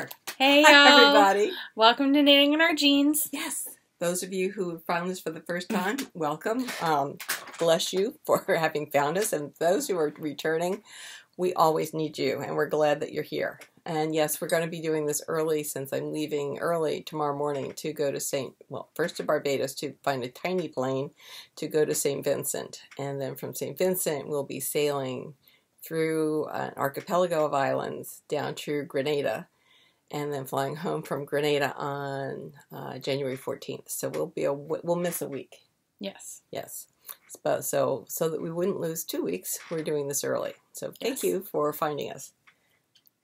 here. Hey, Hi, y'all. everybody. Welcome to Knitting in Our Jeans. Yes. Those of you who found this for the first time, welcome. Bless you for having found us. And those who are returning, we always need you. And we're glad that you're here. And yes, we're going to be doing this early since I'm leaving early tomorrow morning to go to first to Barbados to find a tiny plane to go to St. Vincent. And then from St. Vincent, we'll be sailing through an archipelago of islands down to Grenada, and then flying home from Grenada on January 14th. So we'll miss a week. Yes. Yes. But so that we wouldn't lose 2 weeks, we're doing this early. So thank you for finding us.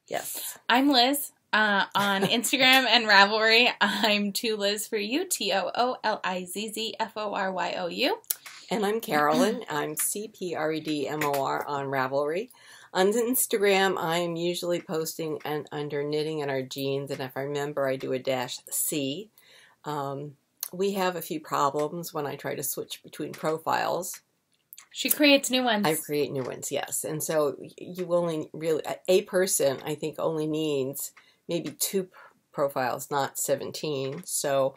Yes. I'm Liz. On Instagram and Ravelry, I'm Toolizzforyou, Toolizzforyou. And I'm Carolyn. I'm cpredmor on Ravelry. On Instagram, I'm usually posting under Knitting in Our Jeans, and if I remember, I do a -C. We have a few problems when I try to switch between profiles. She creates new ones. I create new ones, yes. And so you only really, a person, I think, only needs maybe 2 profiles, not 17. So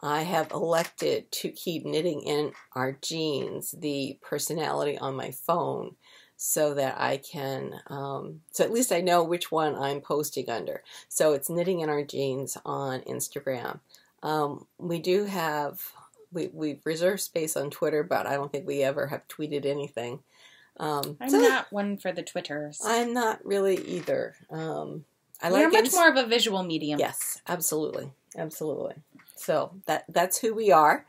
I have elected to keep Knitting in Our Jeans, the personality on my phone, so that I can, so at least I know which one I'm posting under. So it's Knitting in Our Jeans on Instagram. We've reserved space on Twitter, but I don't think we ever have tweeted anything. I'm not one for the Twitters. I'm not really either. We're much more of a visual medium. Yes, absolutely. Absolutely. So that's who we are.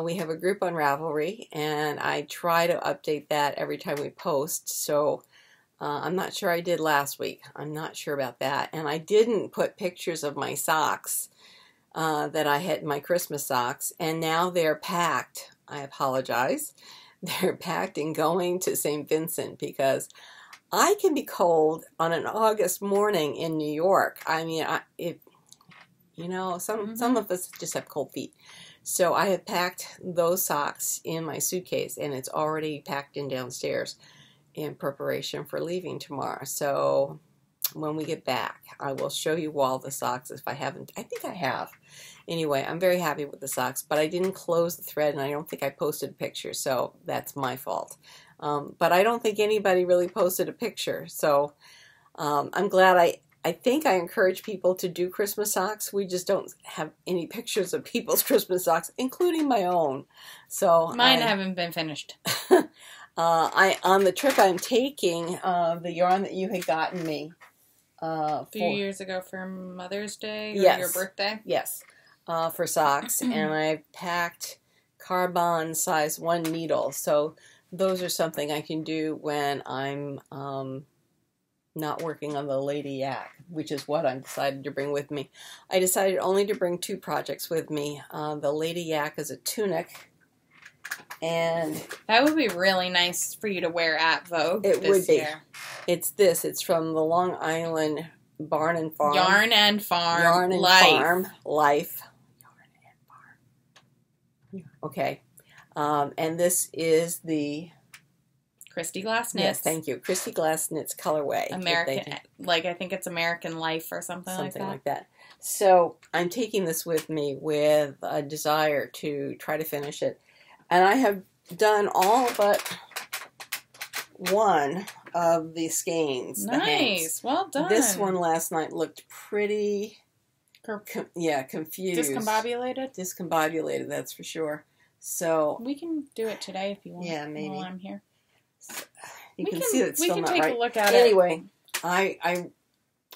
We have a group on Ravelry, and I try to update that every time we post. So I'm not sure I did last week. I'm not sure about that. And I didn't put pictures of my socks that I had, my Christmas socks, and now they're packed. I apologize. They're packed and going to St. Vincent because I can be cold on an August morning in New York. I mean, some of us just have cold feet. So I have packed those socks in my suitcase, and it's already packed in downstairs in preparation for leaving tomorrow. So when we get back, I will show you all the socks if I haven't. I think I have. Anyway, I'm very happy with the socks, but I didn't close the thread, and I don't think I posted a picture, so that's my fault. But I don't think anybody really posted a picture, so I'm glad I think I encourage people to do Christmas socks. We just don't have any pictures of people's Christmas socks, including my own. So mine haven't been finished. On the trip I'm taking, the yarn that you had gotten me a few years ago for Mother's Day or your birthday. Yes, for socks, and I've packed carbon size 1 needle. So those are something I can do when I'm not working on the Lady Yak, which is what I decided to bring with me. I decided only to bring 2 projects with me. The Lady Yak is a tunic, and that would be really nice for you to wear at Vogue. It would be. Year. It's from the Long Island Barn and Farm. Yarn and Farm. Yarn and Life. Farm. Life. Yarn and Farm. Okay. And this is the Christy Glass Knits. Yes, thank you. Christy Glass Knits colorway. American, like I think it's American Life or something like that. So I'm taking this with me with a desire to try to finish it. And I have done all but one of the skeins. Nice. Well done. This one last night looked pretty, confused. Discombobulated? Discombobulated, that's for sure. So we can do it today if you want. Yeah, maybe. While I'm here. You can see it's still not right. We can take a look at it. Anyway, I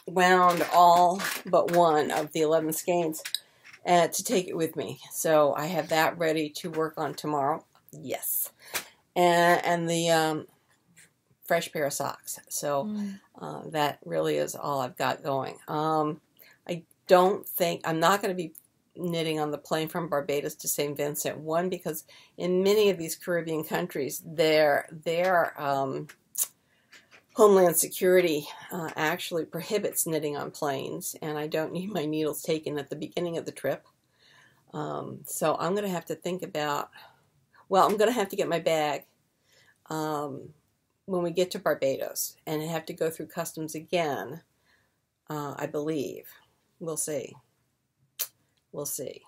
wound all but one of the 11 skeins to take it with me. So I have that ready to work on tomorrow. Yes. And the fresh pair of socks. So that really is all I've got going. I don't think, I'm not going to be knitting on the plane from Barbados to St. Vincent. One, because in many of these Caribbean countries, their Homeland Security actually prohibits knitting on planes, and I don't need my needles taken at the beginning of the trip. So I'm going to have to think about, I'm going to have to get my bag when we get to Barbados, and have to go through customs again, I believe. We'll see. We'll see.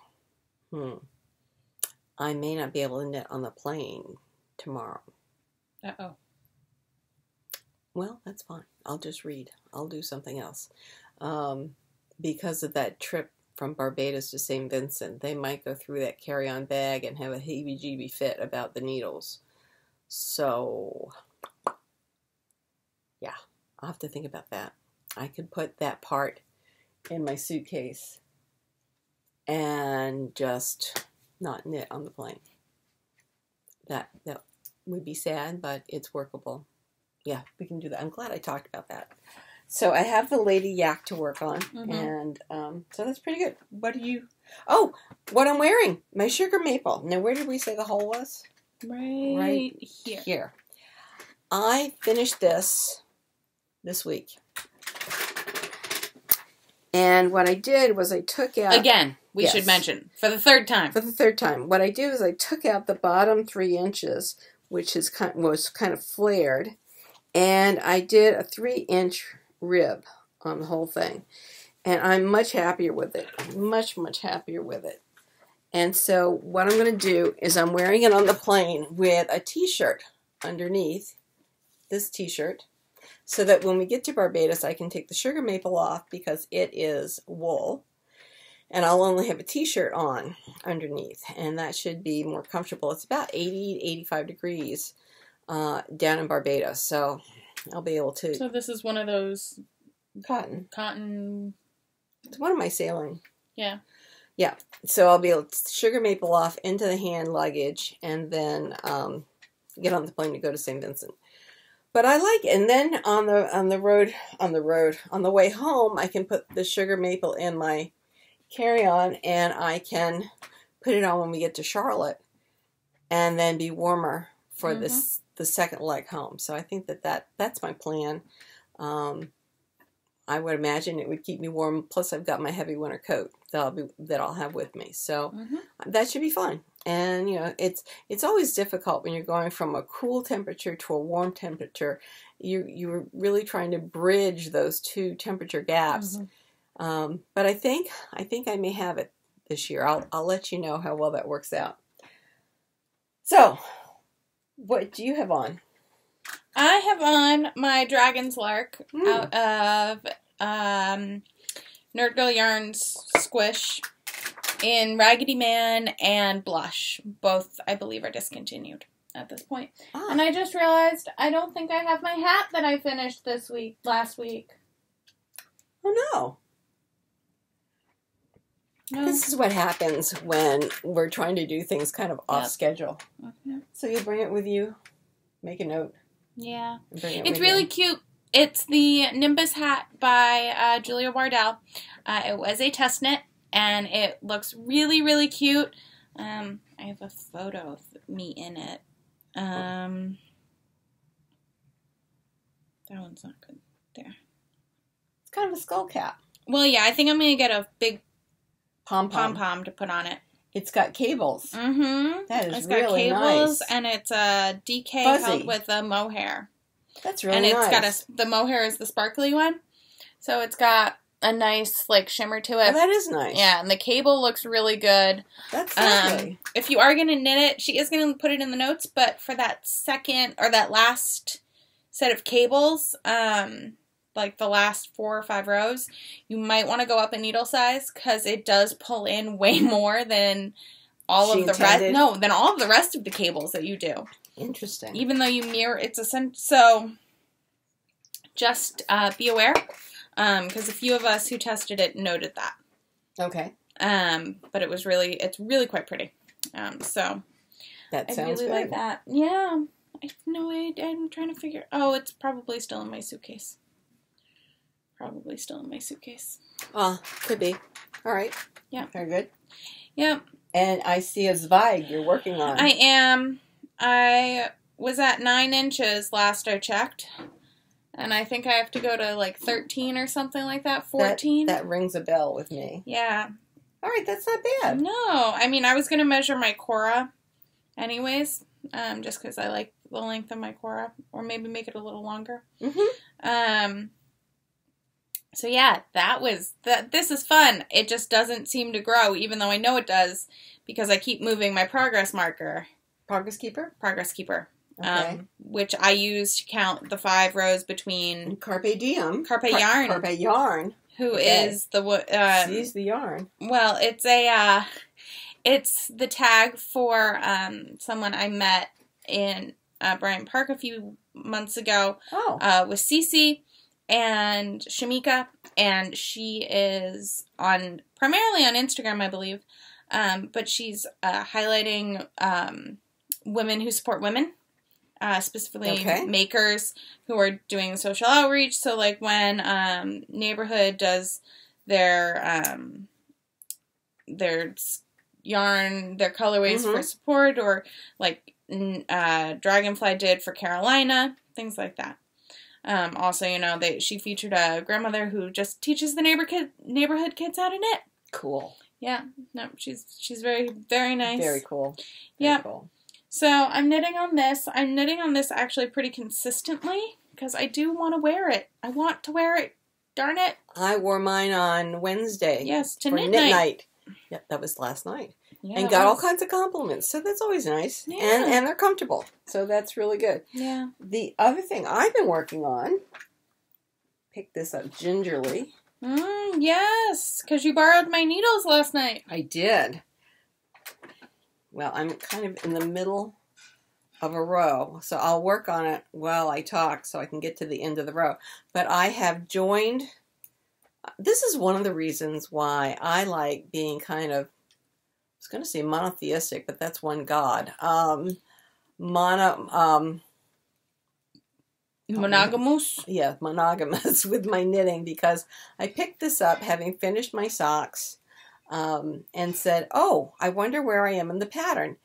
I may not be able to knit on the plane tomorrow. Uh-oh. Well, that's fine. I'll just read. I'll do something else. Because of that trip from Barbados to St. Vincent, they might go through that carry-on bag and have a heebie-jeebie fit about the needles. So, yeah, I'll have to think about that. I could put that part in my suitcase and just not knit on the plane. That would be sad, but it's workable. Yeah, we can do that. I'm glad I talked about that. So I have the Lady Yak to work on, and so that's pretty good. What do you... Oh, what I'm wearing, my sugar maple. Now, where did we say the hole was? Right here. I finished this week. And what I did was I took out... Again, we should mention, for the third time. For the third time. What I did was I took out the bottom 3 inches, which was kind of flared, and I did a 3-inch rib on the whole thing. And I'm much happier with it. Much, much happier with it. And so what I'm going to do is I'm wearing it on the plane with a t-shirt underneath, this t-shirt, so that when we get to Barbados, I can take the sugar maple off because it is wool. And I'll only have a t-shirt on underneath. And that should be more comfortable. It's about 80 to 85 degrees down in Barbados. So I'll be able to... So this is one of those... Cotton. It's one of my sailing. Yeah. Yeah. So I'll be able to sugar maple off into the hand luggage and then get on the plane to go to St. Vincent. But I like it. And then on the way home, I can put the sugar maple in my carry-on and I can put it on when we get to Charlotte and then be warmer for the second leg home. So I think that's my plan. I would imagine it would keep me warm. Plus, I've got my heavy winter coat that I'll have with me. So that should be fun. And you know, it's always difficult when you're going from a cool temperature to a warm temperature. You're really trying to bridge those two temperature gaps. But I think I may have it this year. I'll let you know how well that works out. So, what do you have on? I have on my Dragonslark out of Nerd Girl Yarns Squish in Raggedy Man and Blush. Both, I believe, are discontinued at this point. And I just realized I don't think I have my hat that I finished last week. Oh, no. This is what happens when we're trying to do things kind of off schedule. So you'll bring it with you, make a note. Yeah. It's really cute. It's the Nimbus hat by Julia Wardell. It was a test knit, and it looks really, really cute. I have a photo of me in it. That one's not good. There. It's kind of a skull cap. Well, yeah, I think I'm going to get a big pom-pom to put on it. It's got cables. That is it's really got cables, nice. And it's a DK held with a mohair. That's really nice. And it's got the mohair is the sparkly one. So it's got a nice, like, shimmer to it. Oh, that is nice. Yeah, and the cable looks really good. That's lovely. If you are going to knit it, she is going to put it in the notes, but for that second, or that last set of cables, like the last 4 or 5 rows, you might want to go up a needle size, because it does pull in way more than all of the rest. No, than all of the rest of the cables that you do. Interesting. Even though you mirror, so just be aware, because a few of us who tested it noted that. Okay. But it's really quite pretty. So that sounds I really good. like that. Yeah. I'm trying to figure. Oh, it's probably still in my suitcase. Oh, could be. All right. Yeah. Very good. Yep. And I see a Zweig you're working on. I am. I was at 9 inches last I checked. And I think I have to go to like 13 or something like that. 14. That rings a bell with me. Yeah. All right, that's not bad. No. I mean, I was going to measure my Cora anyways. Just because I like the length of my Cora. Or maybe make it a little longer. So yeah, this is fun. It just doesn't seem to grow, even though I know it does, because I keep moving my progress marker. Progress keeper? Progress keeper. Okay. Which I use to count the 5 rows between Carpe diem. Carpe yarn. Carpe yarn. Who is the Seize the yarn. Well, it's it's the tag for someone I met in Bryant Park a few months ago. Oh. With Cece and Shamika, and she is primarily on Instagram, I believe, but she's highlighting women who support women, specifically makers who are doing social outreach. So, like when Neighborhood does their yarn, their colorways for support, or like Dragonfly did for Carolina, things like that. Also, she featured a grandmother who just teaches the neighborhood kids how to knit. Cool. Yeah. No, she's very, very nice. Very cool. Yeah. Cool. So I'm knitting on this. I'm knitting on this actually pretty consistently because I do want to wear it. I want to wear it. Darn it. I wore mine on Wednesday. Yes, to knit night. Yep, that was last night. Yeah, and got all kinds of compliments, so that's always nice. Yeah. And they're comfortable, so that's really good. Yeah. The other thing I've been working on, pick this up gingerly. Yes, because you borrowed my needles last night. I did. Well, I'm kind of in the middle of a row, so I'll work on it while I talk so I can get to the end of the row. But I have joined, this is one of the reasons why I like being kind of, I was going to say monotheistic, but that's one God. Monogamous? Yeah, monogamous with my knitting, because I picked this up having finished my socks and said, oh, I wonder where I am in the pattern.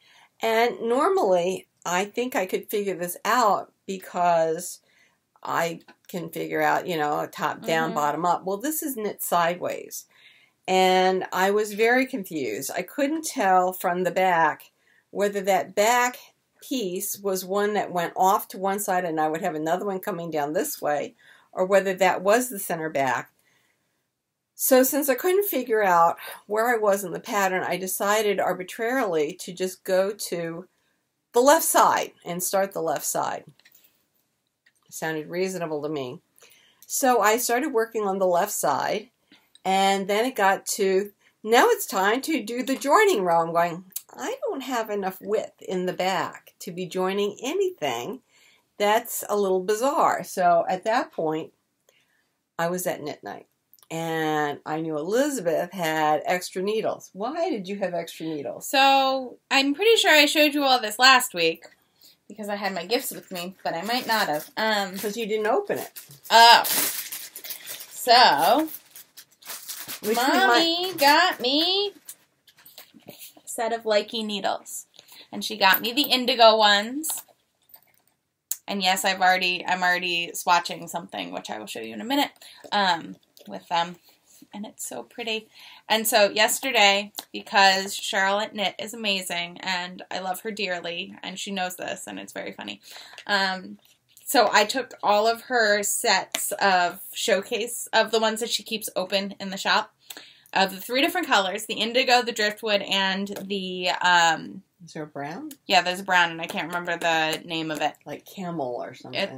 And normally, I think I could figure this out because I can figure out, top down, bottom up. Well, this is knit sideways. And I was very confused. I couldn't tell from the back whether that back piece was one that went off to one side and I would have another one coming down this way, or whether that was the center back. So since I couldn't figure out where I was in the pattern, I decided arbitrarily to just go to the left side and start the left side. It sounded reasonable to me. So I started working on the left side, and then it got to, now it's time to do the joining row. I'm going, I don't have enough width in the back to be joining anything. That's a little bizarre. So at that point, I was at knit night. And I knew Elizabeth had extra needles. Why did you have extra needles? So, I'm pretty sure I showed you all this last week because I had my gifts with me, but I might not have. Because you didn't open it. Oh. So, Mommy got me a set of Lykke Needles. And she got me the indigo ones. And yes, I'm already swatching something, which I will show you in a minute. With them, and it's so pretty. And so yesterday, because Charlotte Knit is amazing and I love her dearly, and she knows this, and it's very funny, so I took all of her sets of showcase of the ones that she keeps open in the shop of the 3 different colors, the indigo, the driftwood, and the is there a brown? Yeah, there's a brown, and I can't remember the name of it. Like camel or something.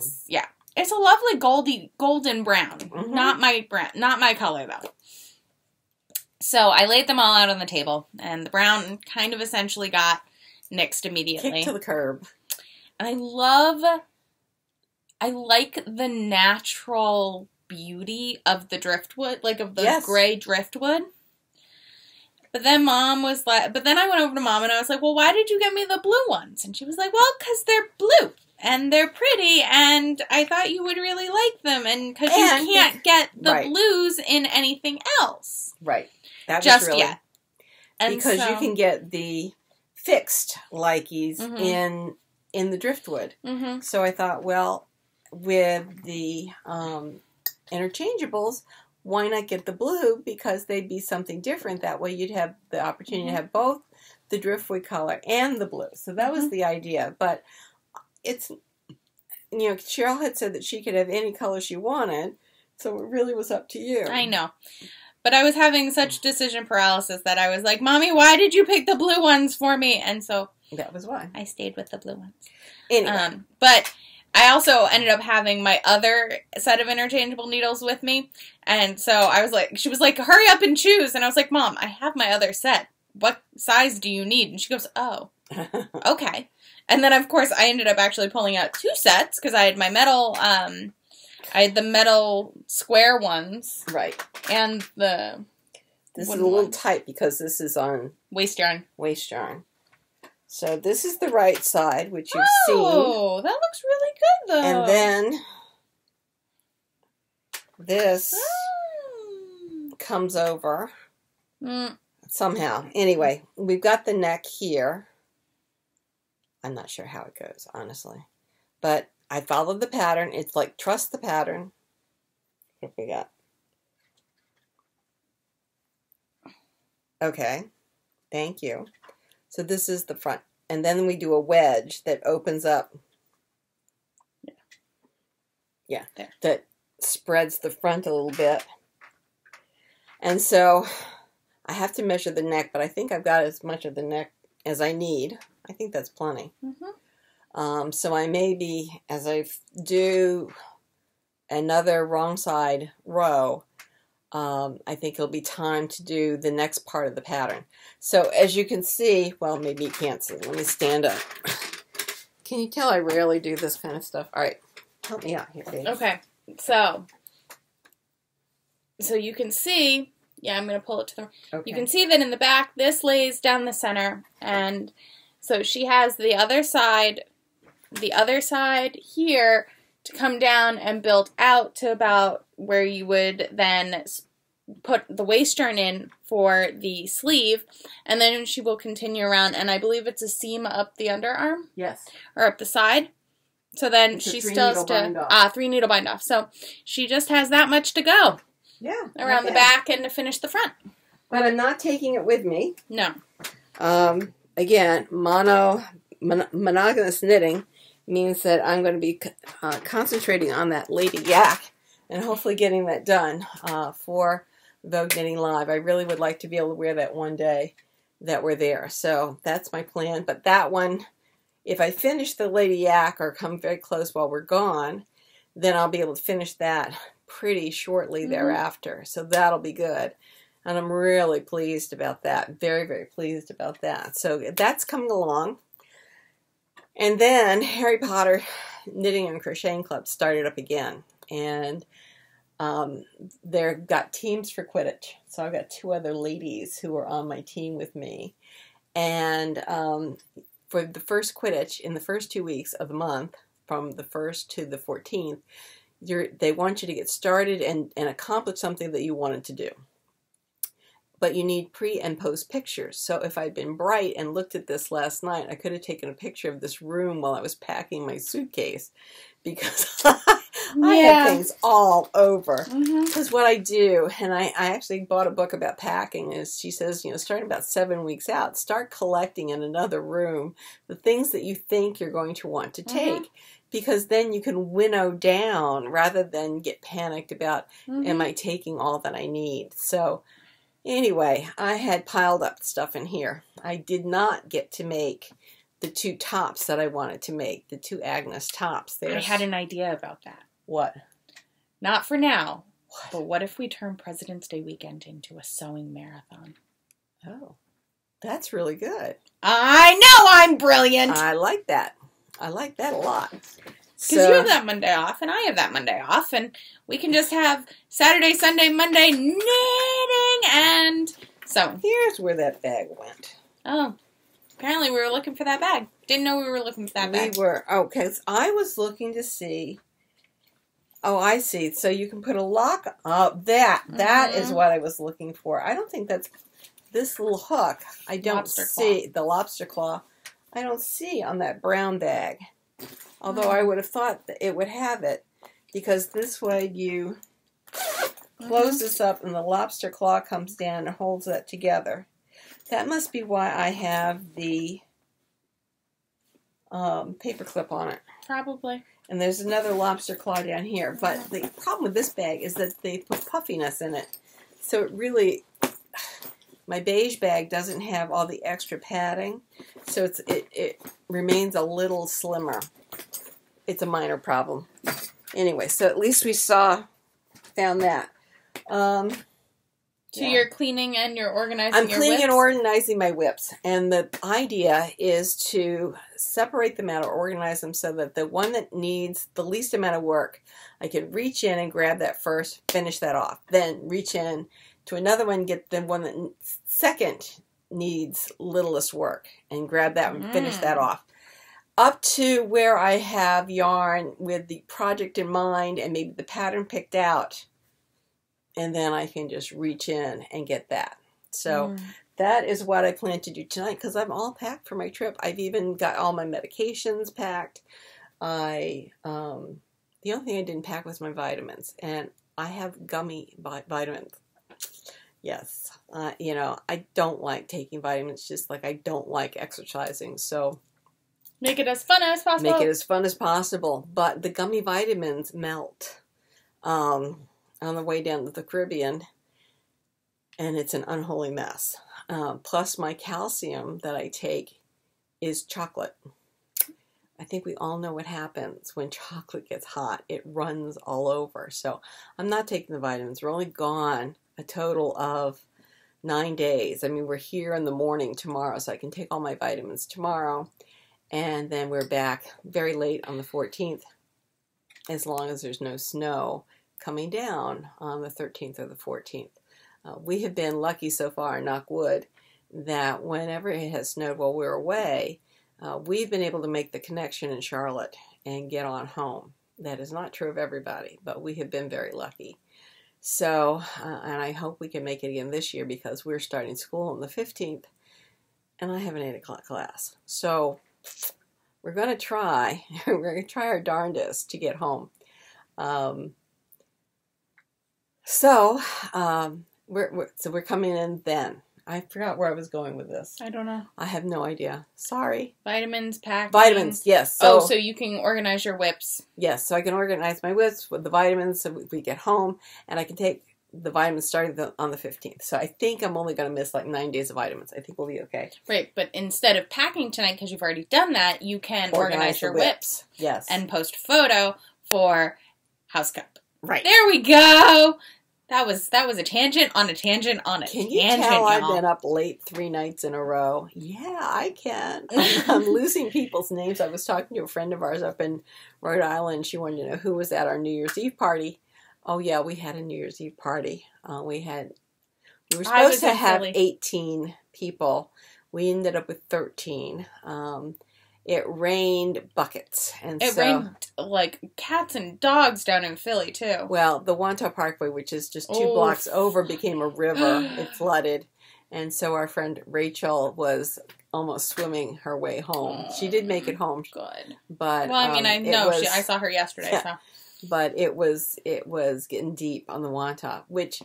It's a lovely golden brown. Not my color though. So I laid them all out on the table, and the brown kind of essentially got nixed immediately. Kicked to the curb. And I like the natural beauty of the driftwood, like of the gray driftwood. But then Mom was like, I went over to Mom and I was like, well, why did you get me the blue ones? And she was like, well, because they're blue. And they're pretty, and I thought you would really like them, and because you can't get the blues in anything else. Right. That just really, yet. And because you can get the fixed Lykkes in the driftwood. So I thought, well, with the interchangeables, why not get the blue? Because they'd be something different. That way you'd have the opportunity to have both the driftwood color and the blue. So that was the idea. But it's, Cheryl had said that she could have any color she wanted, So it really was up to you. I know. But I was having such decision paralysis that I was like, Mommy, why did you pick the blue ones for me? And so that was why. I stayed with the blue ones. Anyway. But I also ended up having my other set of interchangeable needles with me. And so I was like, she was like, hurry up and choose. And I was like, Mom, I have my other set. What size do you need? And she goes, oh, okay. And then, of course, I ended up actually pulling out 2 sets because I had my metal, I had the metal square ones. Right. And the... This is a little tight because this is on... Waist yarn. Waist yarn. So this is the right side, which you've seen. Oh, that looks really good, though. And then this comes over somehow. Anyway, we've got the neck here. I'm not sure how it goes, honestly. But I followed the pattern. It's like, trust the pattern. What we got? Okay. Thank you. So this is the front. And then we do a wedge that opens up. Yeah. There. That spreads the front a little bit. And so I have to measure the neck, but I think I've got as much of the neck as I need. I think that's plenty. So I may be, as I do another wrong side row, I think it'll be time to do the next part of the pattern. So as you can see, well, maybe you can't see. Let me stand up. Can you tell I rarely do this kind of stuff? All right. Help me out here, babe. Okay. So you can see, yeah, I'm going to pull it to the, you can see that in the back, this lays down the center. And so she has the other side here to come down and build out to about where you would then put the waist yarn in for the sleeve, and then she will continue around, and I believe it's a seam up the underarm. Yes. Or up the side. So then it's she still has to 3 needle bind off. So she just has that much to go. Yeah. Around the back and to finish the front. But I'm not taking it with me. No. Again, monogamous knitting means that I'm going to be concentrating on that Lady Yak and hopefully getting that done for Vogue Knitting Live. I really would like to be able to wear that one day that we're there. So that's my plan. But that one, if I finish the Lady Yak or come very close while we're gone, then I'll be able to finish that pretty shortly thereafter. So that'll be good. And I'm really pleased about that. Very, very pleased about that. So that's coming along. And then Harry Potter Knitting and Crocheting Club started up again. And they've got teams for Quidditch. So I've got 2 other ladies who are on my team with me. And for the first Quidditch, in the first 2 weeks of the month, from the 1st to the 14th, they want you to get started and accomplish something that you wanted to do. But you need pre and post pictures. So if I'd been bright and looked at this last night, I could have taken a picture of this room while I was packing my suitcase, because I had things all over. Because what I do, and I actually bought a book about packing, is she says, you know, starting about 7 weeks out, start collecting in another room the things that you think you're going to want to take. Because then you can winnow down rather than get panicked about, am I taking all that I need? So anyway, I had piled up stuff in here. I did not get to make the 2 tops that I wanted to make, the 2 Agnes tops. I had an idea about that. What? Not for now. What? But what if we turn President's Day weekend into a sewing marathon? Oh, that's really good. I know I'm brilliant. I like that. I like that a lot. Because you have that Monday off, and I have that Monday off, and we can just have Saturday, Sunday, Monday knitting and sewing. Here's where that bag went. Oh, apparently we were looking for that bag. Didn't know we were looking for that bag. We were. Oh, because I was looking to see. Oh, I see. So you can put a lock. That is what I was looking for. I don't think that's this little hook. I don't see the lobster claw. I don't see on that brown bag. Although I would have thought that it would have it, because this way you close this up and the lobster claw comes down and holds that together. That must be why I have the paper clip on it. Probably. And there's another lobster claw down here. But the problem with this bag is that they put puffiness in it. So it really, my beige bag doesn't have all the extra padding. So it remains a little slimmer. It's a minor problem. Anyway, so at least we found that. So you're cleaning and you're organizing I'm your cleaning whips? and organizing my whips. And the idea is to separate them out or organize them so that the one that needs the least amount of work, I can reach in and grab that first, finish that off. Then reach in to another one, get the one that second needs littlest work and grab that and finish that off. Up to where I have yarn with the project in mind and maybe the pattern picked out. And then I can just reach in and get that. So that is what I plan to do tonight because I'm all packed for my trip. I've even got all my medications packed. The only thing I didn't pack was my vitamins. And I have gummy vitamins. Yes. You know, I don't like taking vitamins just like I don't like exercising. So make it as fun as possible. Make it as fun as possible. But the gummy vitamins melt. On the way down to the Caribbean, and it's an unholy mess. Plus my calcium that I take is chocolate. I think we all know what happens when chocolate gets hot. It runs all over. So I'm not taking the vitamins. We're only gone a total of 9 days. I mean, we're here in the morning tomorrow, so I can take all my vitamins tomorrow, and then we're back very late on the 14th, as long as there's no snow coming down on the 13th or the 14th. We have been lucky so far, knock wood, that whenever it has snowed while we're away, we've been able to make the connection in Charlotte and get on home. That is not true of everybody, but we have been very lucky. So, and I hope we can make it again this year because we're starting school on the 15th, and I have an 8 o'clock class. So we're going to try. We're going to try our darndest to get home. So we're coming in then. I forgot where I was going with this. I don't know. I have no idea. Sorry. Vitamins, packing. Vitamins, yes. So, so you can organize your whips. Yes, so I can organize my whips with the vitamins so we get home, and I can take the vitamins starting on the 15th. So I think I'm only going to miss like 9 days of vitamins. I think we'll be okay. Right, but instead of packing tonight, because you've already done that, you can organize your whips. Yes. And post a photo for House Cup. Right. There we go. That was a tangent on a tangent on a tangent. Can you tell I've been up late 3 nights in a row? Yeah, I can. I'm losing people's names. I was talking to a friend of ours up in Rhode Island. She wanted to know who was at our New Year's Eve party. Oh yeah, we had a New Year's Eve party. We were supposed to have 18 people. We ended up with 13. It rained buckets. And it rained like cats and dogs down in Philly, too. Well, the Wantagh Parkway, which is just 2 blocks over, became a river. It flooded. And so our friend Rachel was almost swimming her way home. She did make it home. Good. But, well, I mean, I saw her yesterday. Yeah, so. But it was getting deep on the Wantagh, which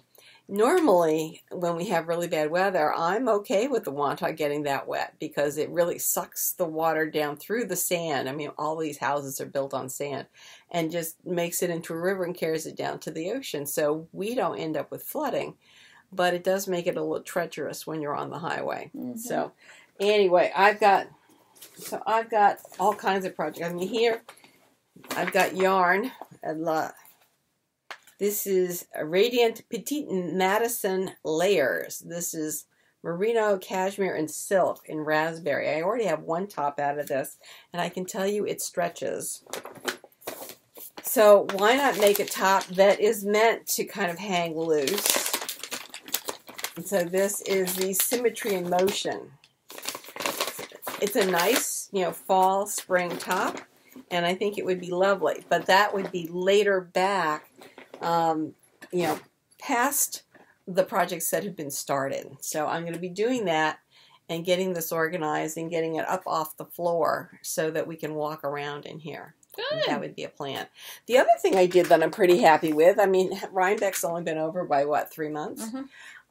normally when we have really bad weather, I'm okay with the Wantagh getting that wet because it really sucks the water down through the sand. I mean, all these houses are built on sand and just makes it into a river and carries it down to the ocean. So we don't end up with flooding, but it does make it a little treacherous when you're on the highway. Mm-hmm. So anyway, I've got all kinds of projects. I mean, here I've got yarn. This is a Radiant Petite Madison Layers. This is merino, cashmere, and silk in raspberry. I already have one top out of this, and I can tell you it stretches. So why not make a top that is meant to kind of hang loose? And so this is the Symmetry in Motion. It's a nice, fall, spring top, and I think it would be lovely. But that would be later back, past the projects that have been started. So I'm going to be doing that and getting this organized and getting it up off the floor so that we can walk around in here. Good. That would be a plan. The other thing I did that I'm pretty happy with, I mean, Rhinebeck's only been over by, 3 months? Mm-hmm.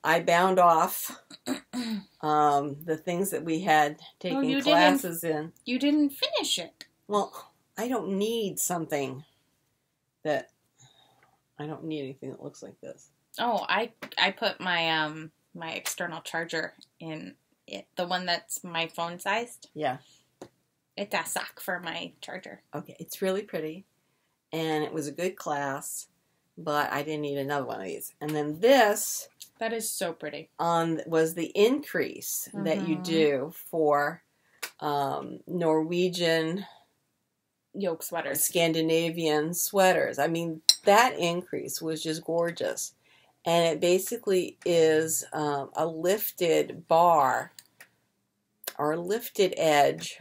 I bound off the things that we had taken classes in. You didn't finish it. Well, I don't need something that, I don't need anything that looks like this. Oh, I put my my external charger in it, the one that's my phone sized. Yeah. It's a sock for my charger. Okay, it's really pretty, and it was a good class, but I didn't need another one of these. And then this, that is so pretty, was the increase that you do for Norwegian yoke sweaters, Scandinavian sweaters. I mean, that increase was just gorgeous, and it basically is a lifted bar or a lifted edge.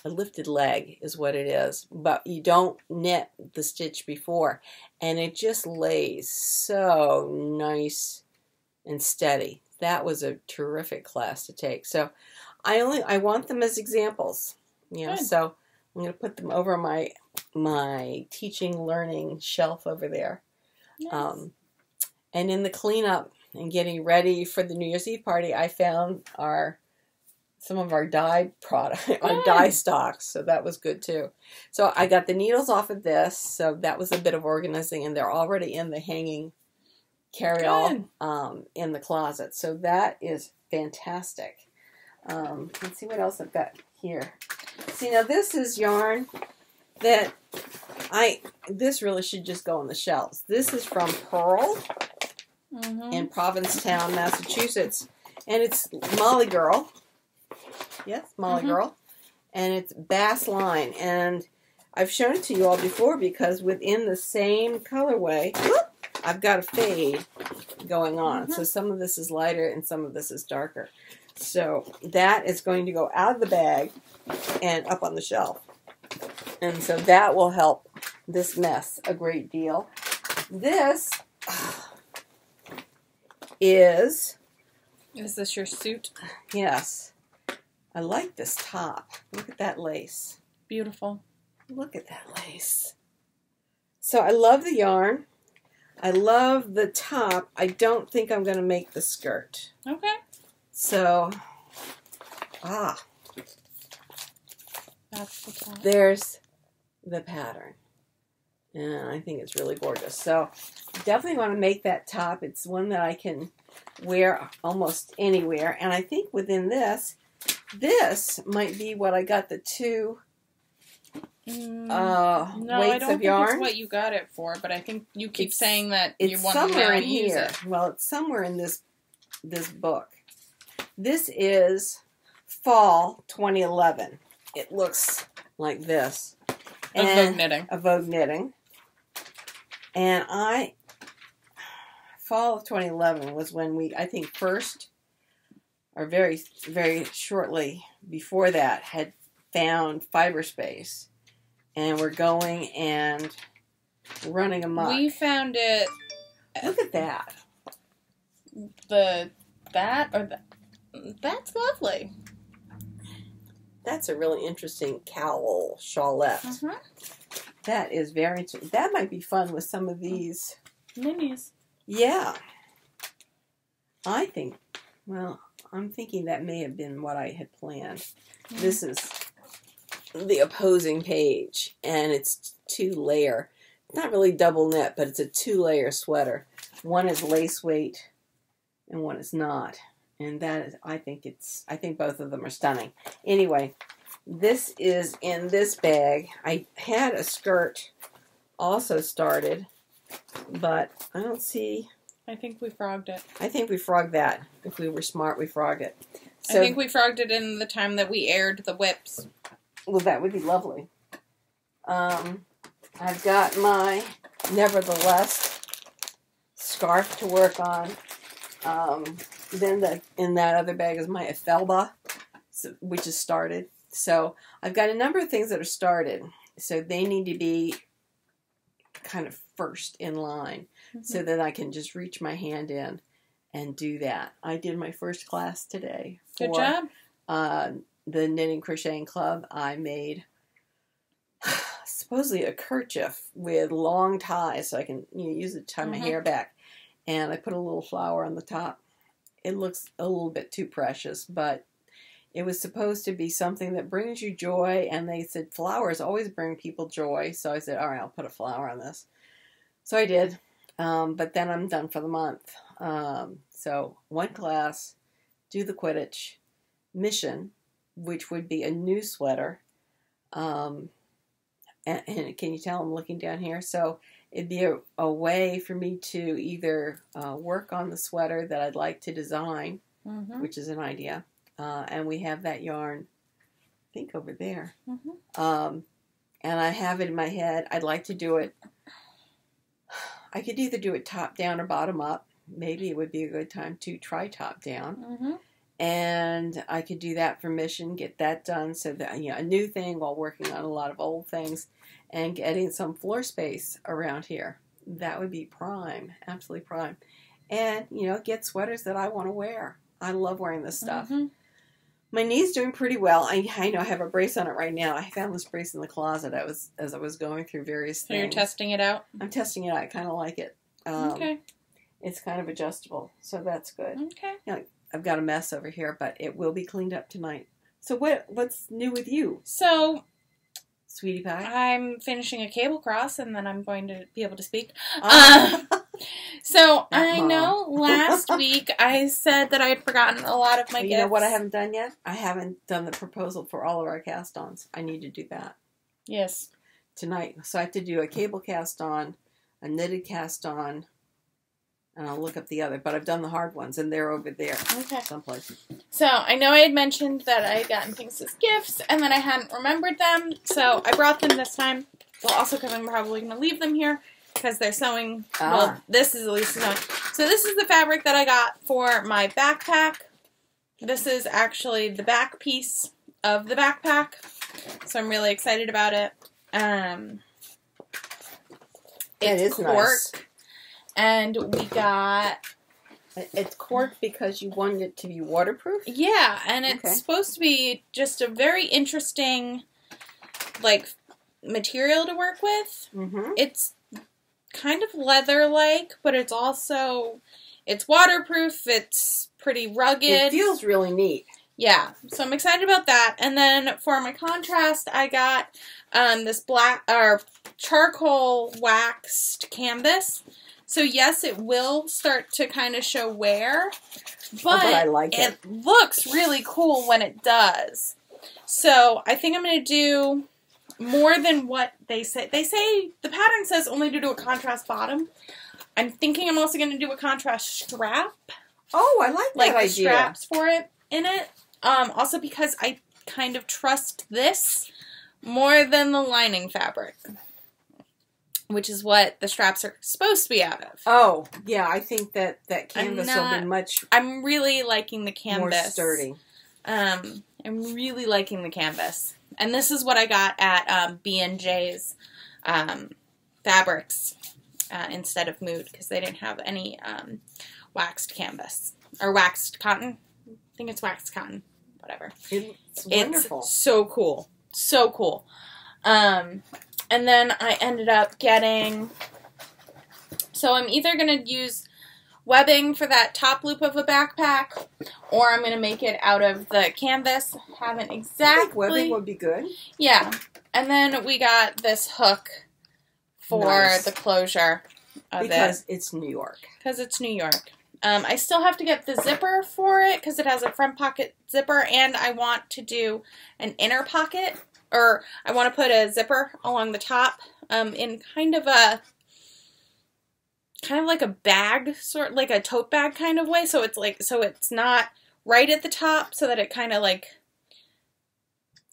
A lifted leg is what it is, but you don't knit the stitch before, and it just lays so nice and steady. That was a terrific class to take. So I want them as examples, you know. Good. So I'm going to put them over my teaching learning shelf over there. Nice. And in the cleanup and getting ready for the New Year's Eve party, I found some of our dye product, our dye stocks, so that was good too. So I got the needles off of this, so that was a bit of organizing, and they're already in the hanging carry-all in the closet. So that is fantastic. Let's see what else I've got here. See, now this is yarn that this really should just go on the shelves. This is from Pearl in Provincetown, Massachusetts, and it's Molly Girl. Yes, Molly Girl. And it's Bass Line. And I've shown it to you all before because within the same colorway, I've got a fade going on. So some of this is lighter and some of this is darker. So that is going to go out of the bag and up on the shelf. And so that will help this mess a great deal. This is... Is this your suit? Yes. I like this top. Look at that lace. Beautiful. Look at that lace. So I love the yarn. I love the top. I don't think I'm going to make the skirt. Okay. So, That's the top. There's the pattern. And I think it's really gorgeous. So definitely want to make that top. It's one that I can wear almost anywhere. And I think within this might be what I got the two No, weights I don't of yarn. think it's what you got it for, but I think you keep saying that you It's want to somewhere in use here. it. Well, it's somewhere in this book. This is fall 2011. It looks like this. Of Vogue Knitting. Of Vogue Knitting. And fall of 2011 was when we, I think, first, or very, very shortly before that, had found Fiberspace. And we're going and running amok. We found it. Look at that. That's lovely. That's a really interesting cowl shawlette. That is very interesting. That might be fun with some of these. Minis. Yeah. I think, well, I'm thinking that may have been what I had planned. This is the opposing page, and it's 2-layer. It's not really double knit, but it's a 2-layer sweater. One is lace weight, and one is not. And that is, I think both of them are stunning. Anyway, this is in this bag. I had a skirt also started, but I don't see. I think we frogged it. I think we frogged that. If we were smart, we frogged it. So, I think we frogged it in the time that we aired the whips. Well, that would be lovely. I've got my Nevertheless scarf to work on. Then in that other bag is my Ethelba, which is started. So I've got a number of things that are started. So they need to be kind of first in line so that I can just reach my hand in and do that. I did my first class today. Good job. The Knitting Crocheting Club. I made supposedly a kerchief with long ties so I can use it to tie my hair back. And I put a little flower on the top. It looks a little bit too precious, but it was supposed to be something that brings you joy, and they said flowers always bring people joy. So I said, all right, I'll put a flower on this. So I did, but then I'm done for the month. So one class, do the Quidditch, mission, which would be a new sweater. And can you tell I'm looking down here? So it'd be a way for me to either work on the sweater that I'd like to design, which is an idea. And we have that yarn, I think, over there. And I have it in my head. I'd like to do it. I could either do it top down or bottom up. Maybe it would be a good time to try top down. And I could do that for mission, get that done. So that, a new thing while working on a lot of old things and getting some floor space around here. That would be prime, absolutely prime. And, get sweaters that I want to wear. I love wearing this stuff. My knee's doing pretty well. I know I have a brace on it right now. I found this brace in the closet as I was going through various things. So you're testing it out? I'm testing it out. I kind of like it. Okay. It's kind of adjustable, so that's good. Okay. I've got a mess over here, but it will be cleaned up tonight. So what's new with you? So, Sweetie Pie? I'm finishing a cable cross, and then I'm going to be able to speak. So, I know last week I said that I had forgotten a lot of my gifts. You know what I haven't done yet? I haven't done the proposal for all of our cast-ons. I need to do that. Yes. Tonight. So I have to do a cable cast-on, a knitted cast-on, and I'll look up the other. But I've done the hard ones, and they're over there. Okay. Someplace. So, I know I had mentioned that I had gotten things as gifts, and then I hadn't remembered them. So, I brought them this time. Well, also because I'm probably going to leave them here. Because they're sewing. Well, this is at least sewing. So this is the fabric that I got for my backpack. This is actually the back piece of the backpack. So I'm really excited about it. It's cork. Nice. And we got... It's cork because you wanted it to be waterproof? Yeah, and it's supposed to be just a very interesting, material to work with. It's kind of leather-like, but it's waterproof, it's pretty rugged. It feels really neat. Yeah, so I'm excited about that. And then for my contrast, I got this black, charcoal waxed canvas. So yes, it will start to kind of show wear, but I like it. It looks really cool when it does. So I think I'm going to do more than what they say. They say, the pattern says only to do a contrast bottom. I'm thinking I'm also going to do a contrast strap. Oh, I like that idea. The straps for it in it. Also because I kind of trust this more than the lining fabric. Which is what the straps are supposed to be out of. Oh, yeah, I think that canvas will be much I'm really liking the canvas. More sturdy. I'm really liking the canvas. And this is what I got at B&J's Fabrics instead of Mood, because they didn't have any waxed canvas. Or waxed cotton. I think it's waxed cotton. Whatever. It's wonderful. It's so cool. So cool. And then I ended up getting... So I'm either going to use webbing for that top loop of a backpack, or I'm going to make it out of the canvas. Haven't exactly... I think webbing would be good. Yeah. And then we got this hook for the closure of it. Because it's New York. Because it's New York. I still have to get the zipper for it, because it has a front pocket zipper, and I want to do an inner pocket, or I want to put a zipper along the top, in kind of like a bag, like a tote bag kind of way, so it's not right at the top, so that it kind of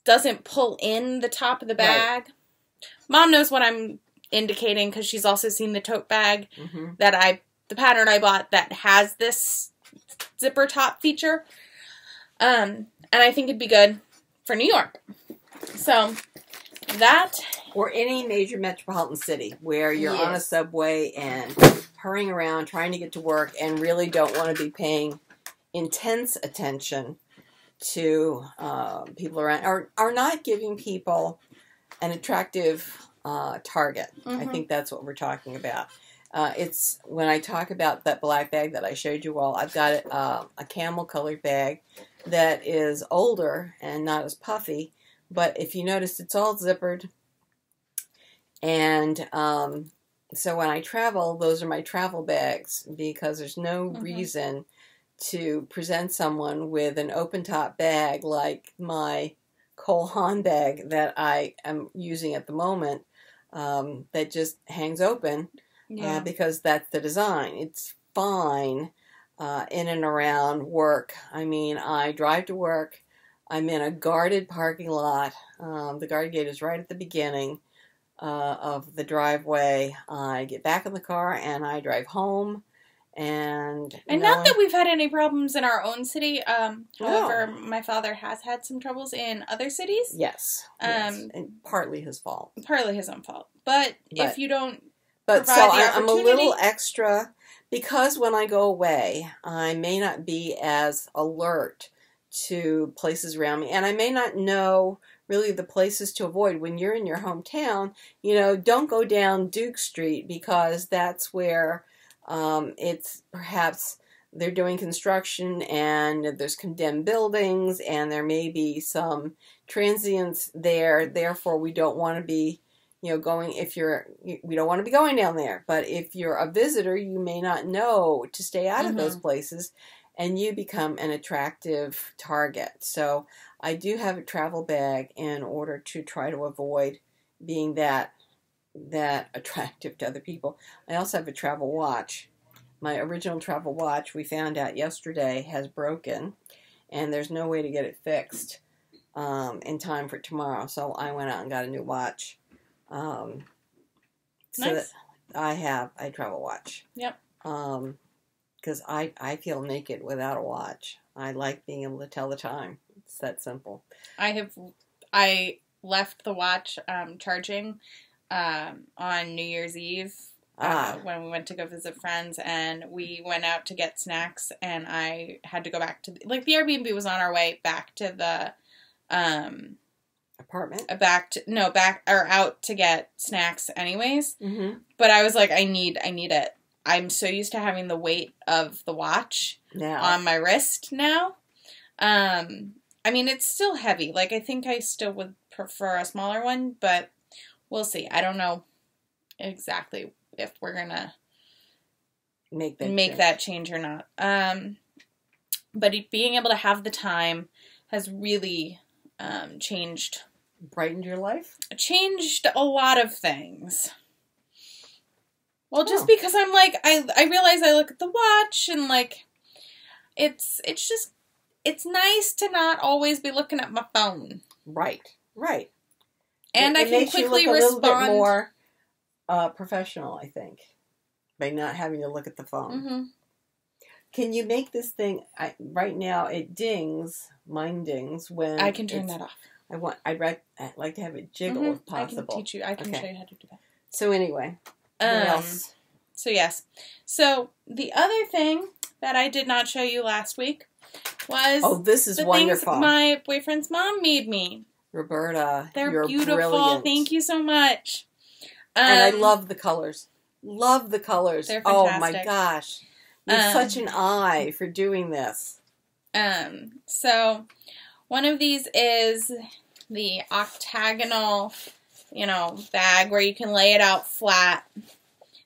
doesn't pull in the top of the bag. Right. Mom knows what I'm indicating, because she's also seen the tote bag the pattern I bought that has this zipper top feature. And I think it'd be good for New York. So, that... Or any major metropolitan city where you're on a subway and hurrying around trying to get to work and really don't want to be paying intense attention to people around, or are not giving people an attractive target. I think that's what we're talking about. It's when I talk about that black bag that I showed you all, I've got a camel colored bag that is older and not as puffy. But if you notice, it's all zippered. And so when I travel, those are my travel bags, because there's no reason to present someone with an open top bag like my Cole Haan bag that I am using at the moment, that just hangs open, because that's the design. It's fine in and around work. I mean, I drive to work. I'm in a guarded parking lot. The guard gate is right at the beginning of the driveway. I get back in the car and I drive home. And not that we've had any problems in our own city. However, my father has had some troubles in other cities. Yes. And partly his fault. Partly his own fault. But if you don't But so I'm a little extra, because when I go away, I may not be as alert to places around me, and I may not know really the places to avoid. When you're in your hometown, don't go down Duke Street, because that's where it's perhaps they're doing construction and there's condemned buildings and there may be some transients there. Therefore, we don't want to be, we don't want to be going down there. But if you're a visitor, you may not know to stay out of those places, and you become an attractive target. So I do have a travel bag in order to try to avoid being that attractive to other people. I also have a travel watch. My original travel watch, we found out yesterday, has broken, and there's no way to get it fixed in time for tomorrow. So I went out and got a new watch. So that I have a travel watch. Yep. Because I feel naked without a watch. I like being able to tell the time. It's that simple. I left the watch charging on New Year's Eve when we went to go visit friends, and we went out to get snacks, and I had to go back to the Airbnb was on our way back to the apartment. Out to get snacks anyways. But I was like, I need it. I'm so used to having the weight of the watch on my wrist now. I mean, it's still heavy. I think I still would prefer a smaller one, but we'll see. I don't know exactly if we're going to make that change or not. But being able to have the time has really changed. Brightened your life? Changed a lot of things. Well, just because I'm I realize I look at the watch and it's nice to not always be looking at my phone. Right. And I can quickly respond. A little bit more professional, I think, by not having to look at the phone. Can you make this thing? Right now, it dings. Mine dings when I can turn that off. I'd like to have it jiggle if possible. I can teach you. I can show you how to do that. So anyway. What else? So yes. So the other thing that I did not show you last week was this is wonderful. Things my boyfriend's mom made me. Roberta, you're beautiful. Brilliant. Thank you so much. And I love the colors. Love the colors. They're fantastic. Oh my gosh. You have such an eye for doing this. So one of these is the octagonal, bag where you can lay it out flat,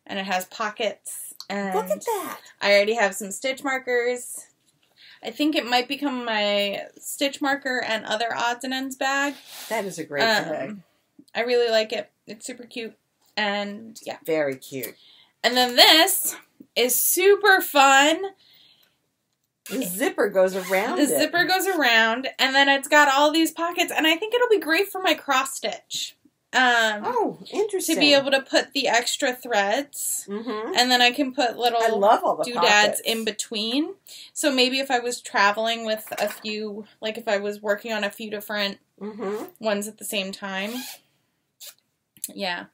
and it has pockets. And look at that! I already have some stitch markers. I think it might become my stitch marker and other odds and ends bag. That is a great bag. I really like it. It's super cute, and yeah, very cute. And then this is super fun. The zipper goes around. Zipper goes around, and then it's got all these pockets, and I think it'll be great for my cross stitch. Interesting. To be able to put the extra threads, and then I can put little doodads in between. So maybe if I was traveling with a few, if I was working on a few different ones at the same time, yeah.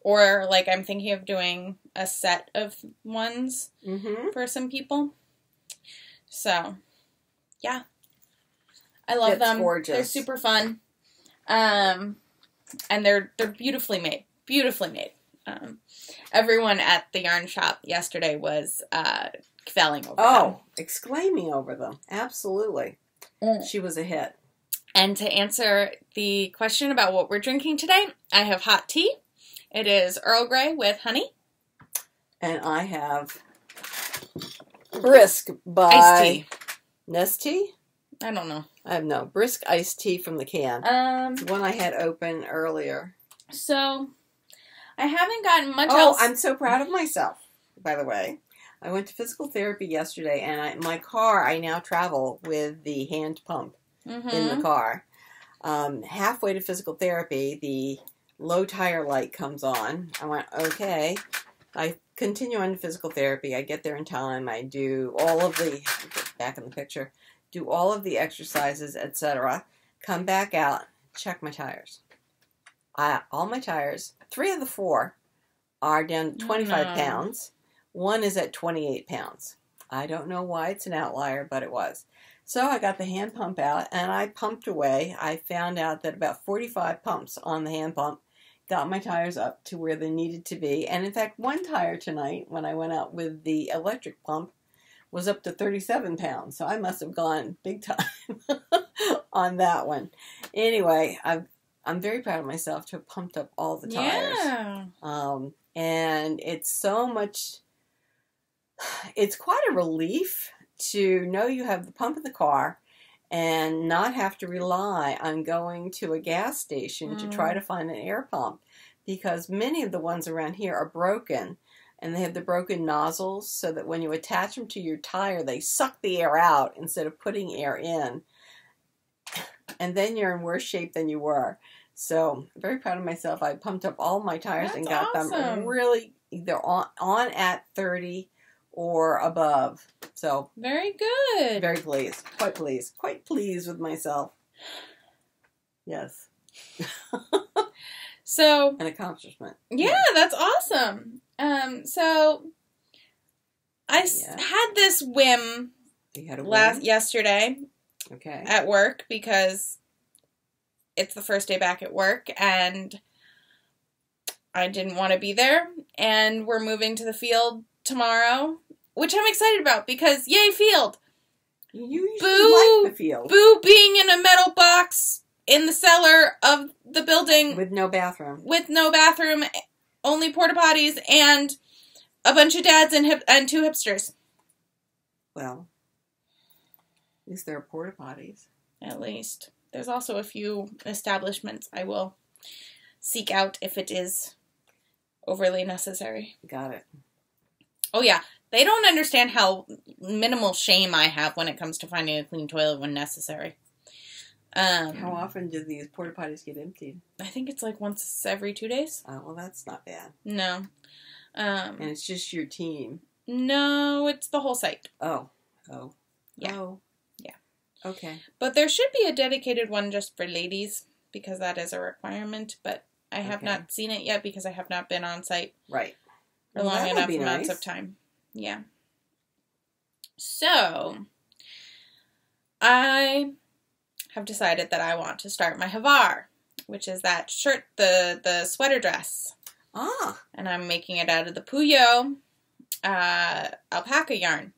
Or I'm thinking of doing a set of ones for some people. So, yeah. I love them. Gorgeous. They're super fun. And they're beautifully made. Beautifully made. Everyone at the yarn shop yesterday was kvelling over them. Exclaiming over them. Absolutely. She was a hit. And to answer the question about what we're drinking today, I have hot tea. It is Earl Grey with honey. And I have Brisk by iced tea. Nestea? I don't know. I have no. Brisk iced tea from the can. It's one I had open earlier. So, I haven't gotten much else. Oh, I'm so proud of myself, by the way. I went to physical therapy yesterday, and my car, I now travel with the hand pump in the car. Halfway to physical therapy, the low tire light comes on. I went, okay. I continue on to physical therapy. I get there in time. I do all of the, back in the picture, do all of the exercises, etc. Come back out, check my tires. All my tires, 3 of the 4 are down to 25 pounds. 1 is at 28 pounds. I don't know why it's an outlier, but it was. So I got the hand pump out, and I pumped away. I found out that about 45 pumps on the hand pump got my tires up to where they needed to be. And in fact, one tire tonight, when I went out with the electric pump, was up to 37 pounds. So I must have gone big time on that one. Anyway, I'm very proud of myself to have pumped up all the tires. Yeah. And it's so much... It's quite a relief to know you have the pump in the car and not have to rely on going to a gas station to try to find an air pump, because many of the ones around here are broken, and they have the broken nozzles so that when you attach them to your tire, they suck the air out instead of putting air in, and then you're in worse shape than you were. So I'm very proud of myself. I pumped up all my tires and got them really either on at 30 or above. So very good. Very pleased. Quite pleased. Quite pleased with myself. Yes. So an accomplishment. Yeah, that's awesome. So I had this whim yesterday. Okay. At work, because it's the first day back at work and I didn't want to be there, and we're moving to the field tomorrow, which I'm excited about because yay field. You usually like the field. Boo being in a metal box in the cellar of the building with no bathroom. With no bathroom, only porta potties and a bunch of dads and 2 hipsters. Well, at least there are porta potties. At least. There's also a few establishments I will seek out if it is overly necessary. Got it. Oh, yeah. They don't understand how minimal shame I have when it comes to finding a clean toilet when necessary. How often do these porta potties get emptied? I think it's like once every 2 days. Oh, well, that's not bad. No. And it's just your team? No, it's the whole site. Oh. Yeah. Oh. Yeah. Okay. But there should be a dedicated one just for ladies, because that is a requirement, but I have not seen it yet because I have not been on site for long enough amounts of time. Yeah. So, I have decided that I want to start my Havar, which is that shirt, the sweater dress. Ah. And I'm making it out of the Puyo alpaca yarn.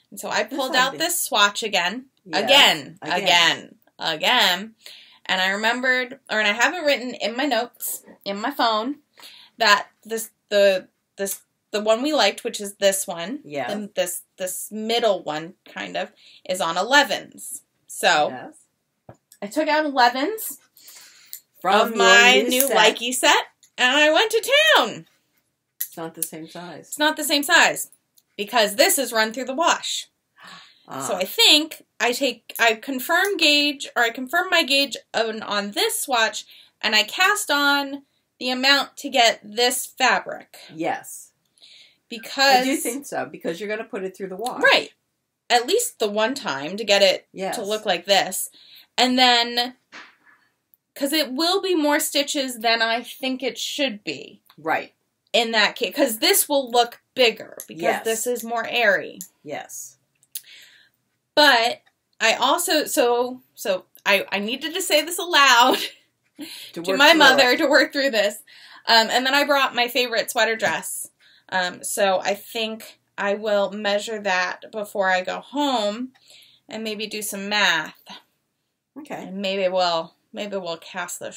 And so I pulled out this swatch again. And I remembered, and I have it written in my notes, in my phone, that the one we liked, which is this one, and this middle one, kind of, is on 11s. So, I took out 11s from my new Lykke set, and I went to town. It's not the same size. It's not the same size, because this is run through the wash. So I think I confirm my gauge on this swatch, and I cast on the amount to get this fabric. Yes. Because I do think so, because you're going to put it through the wash. Right. At least the one time to get it to look like this. And then, because it will be more stitches than I think it should be. Right. In that case, because this will look bigger, because this is more airy. Yes. But I also, so I needed to say this aloud to my mother to work through this. And then I brought my favorite sweater dress. So I think I will measure that before I go home and maybe do some math. Okay. And maybe we'll cast the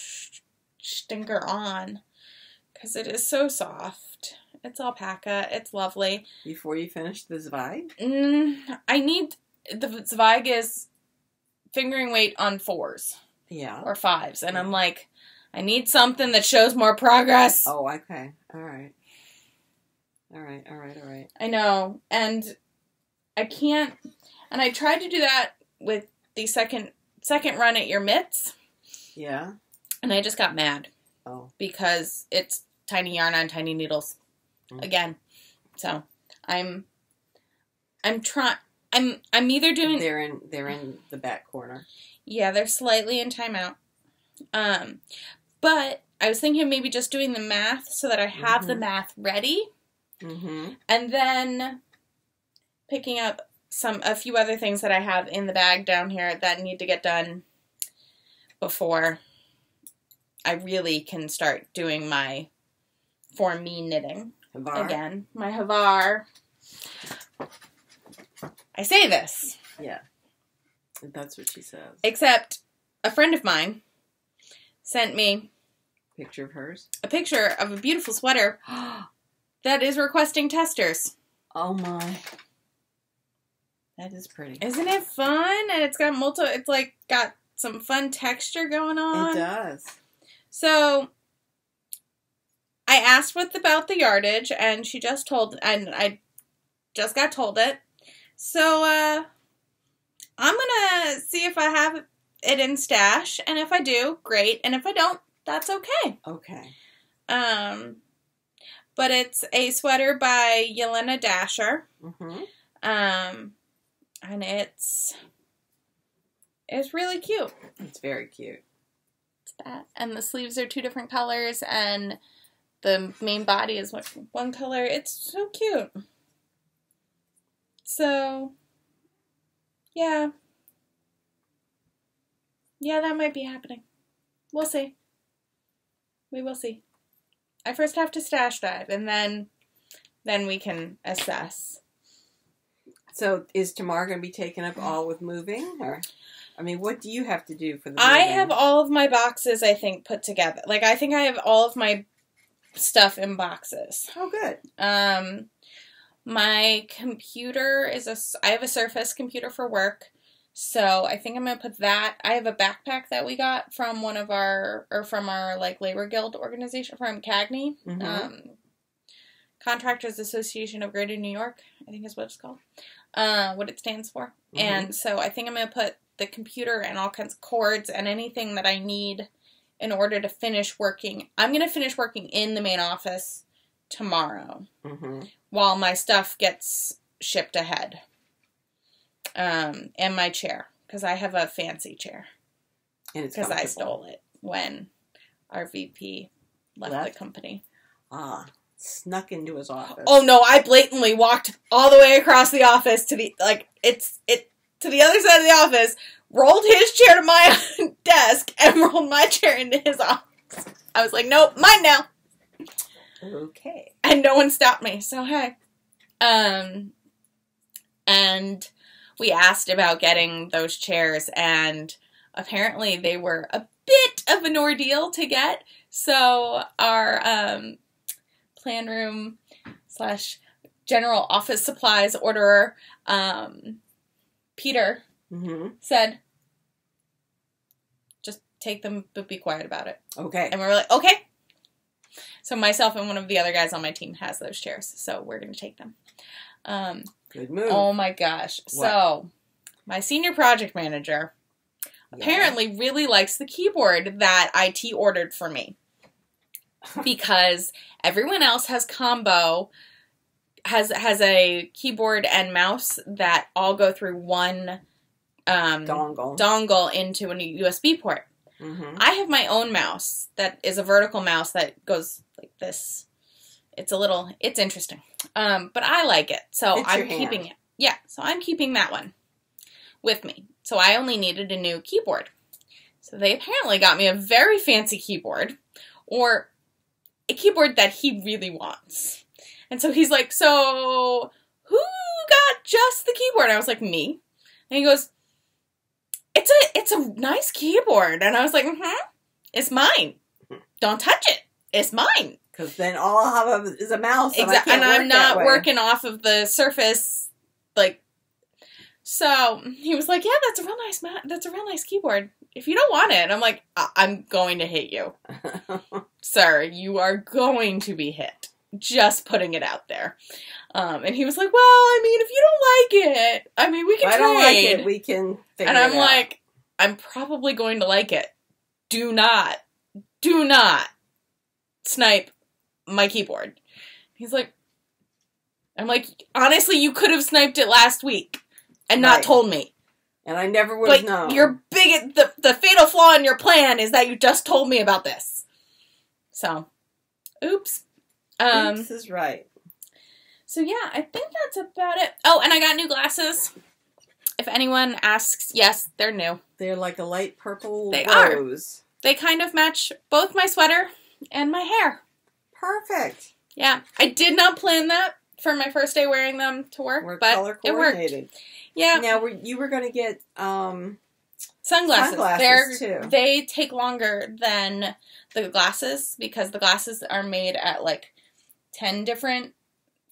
stinker on, because it is so soft. It's alpaca. It's lovely. Before you finish the Zweig? I need... The Zweig is fingering weight on 4s. Yeah. Or 5s. And I'm like, I need something that shows more progress. Oh, okay. All right. All right. I know. And I can't... And I tried to do that with the second run at your mitts. Yeah. And I just got mad. Oh. Because it's tiny yarn on tiny needles. Again. So, I'm trying... I'm either doing... They're in the back corner. Yeah, they're slightly in timeout. But I was thinking of maybe just doing the math so that I have the math ready. Mm-hmm. And then picking up a few other things that I have in the bag down here that need to get done before I really can start doing my for me knitting. Havar. Again. My Havar. I say this. Yeah. That's what she says. Except a friend of mine sent me Picture of hers? a picture of a beautiful sweater that is requesting testers. Oh my. That is pretty. Isn't it fun? And it's got it's like got some fun texture going on. It does. So I asked about the yardage, and she just told, and I just got told it. So I'm gonna see if I have it in stash, and if I do, great, and if I don't, that's okay. Okay. But it's a sweater by Yelena Dasher. Mm-hmm. And it's really cute. It's very cute. It's that. And the sleeves are 2 different colors, and the main body is one color. It's so cute. So, yeah. Yeah, that might be happening. We'll see. We will see. I first have to stash dive, and then we can assess. So is tomorrow going to be taken up all with moving? Or, I mean, what do you have to do for the I moving? have all of my boxes, I think, put together. Like, I think I have all of my stuff in boxes. Oh, good. My computer I have a Surface computer for work. So I think I'm going to put that. I have a backpack that we got from from our like labor guild organization from CAGNY. Mm-hmm. Contractors Association of Greater New York, I think is what it's called. What it stands for. Mm-hmm. And so I think I'm going to put the computer and all kinds of cords and anything that I need in order to finish working. I'm going to finish working in the main office tomorrow. Mm-hmm. While my stuff gets shipped ahead. And my chair, because I have a fancy chair. Because I stole it when our VP left the company. Ah, snuck into his office. Oh no, I blatantly walked all the way across the office to the to the other side of the office, rolled his chair to my desk, and rolled my chair into his office. I was like, nope, mine now. Okay. And no one stopped me, so hey. And we asked about getting those chairs, and apparently they were a bit of an ordeal to get. So our plan room / general office supplies orderer, Peter, said, just take them, but be quiet about it. Okay. And we were like, okay. So myself and one of the other guys on my team has those chairs, so we're going to take them. Good move. Oh my gosh. What? So, my senior project manager apparently really likes the keyboard that IT ordered for me. Because everyone else has has a keyboard and mouse that all go through one dongle into a USB port. Mm-hmm. I have my own mouse that is a vertical mouse that goes like this. It's interesting. But I like it. So I'm keeping it. Yeah, so I'm keeping that one with me. So I only needed a new keyboard. So they apparently got me a very fancy keyboard, or a keyboard that he really wants. And so he's like, so who got just the keyboard? And I was like, me. And he goes, nice keyboard. And I was like, it's mine. Don't touch it. It's mine. Because then all I'll have is a mouse. Exactly. And I'm not working off of the Surface, like. So he was like, yeah, that's a real nice keyboard. If you don't want it, I'm like, I'm going to hit you. Sir, you are going to be hit. Just putting it out there. And he was like, well, I mean, if you don't like it, I mean, we can trade. If I don't like it, we can figure it out. And I'm like, like, I'm probably going to like it. Do not snipe my keyboard. He's like, I'm like, honestly, you could have sniped it last week and not told me. And I never would have known. Your the fatal flaw in your plan is that you just told me about this. So, oops. Oops is right. So yeah, I think that's about it. Oh, and I got new glasses. If anyone asks, yes, they're new. They're like a light purple rose. They kind of match both my sweater and my hair. Perfect. Yeah, I did not plan that for my first day wearing them to work, but color coordinated. It worked. Yeah. Now, you were going to get sunglasses too. They take longer than the glasses because the glasses are made at like 10 different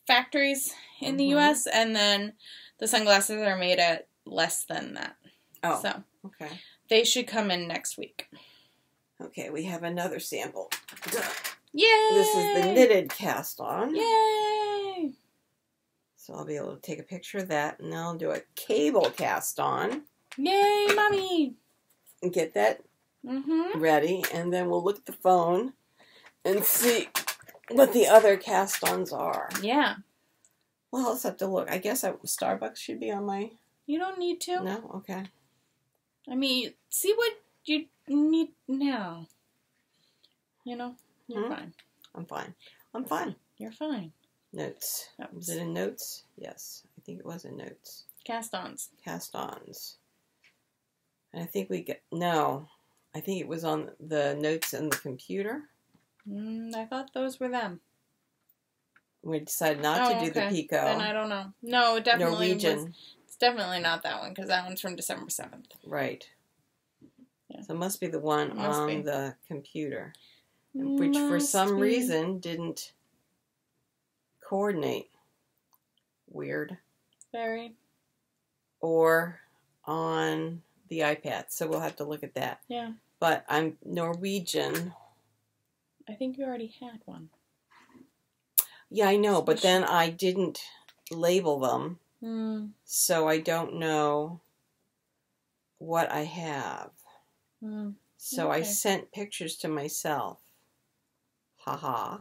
factories in the U.S. and then the sunglasses are made at less than that. Oh, so okay. They should come in next week. Okay, we have another sample. Yay! This is the knitted cast on. Yay! So I'll be able to take a picture of that, and then I'll do a cable cast on. Yay, Mommy! And get that ready, and then we'll look at the phone and see what the other cast-ons are. Yeah. Well, I'll just have to look. I guess Starbucks should be on my... You don't need to. No? Okay. I mean, see what you need now. You know? You're fine. I'm fine. I'm fine. You're fine. Notes. Was it in notes? Yes. I think it was in notes. Cast-ons. Cast-ons. And I think we got... No. I think it was on the notes in the computer. I thought those were them. We decided not to do the Pico. Then I don't know. No, it definitely Norwegian. It's definitely not that one because that one's from December 7th. Right. Yeah. So it must be the one on the computer. Which for some reason didn't coordinate. Weird. Very. Or on the iPad. So we'll have to look at that. Yeah. But I'm Norwegian. I think you already had one. Yeah, I know. But then I didn't label them. So I don't know what I have. So I sent pictures to myself. Haha.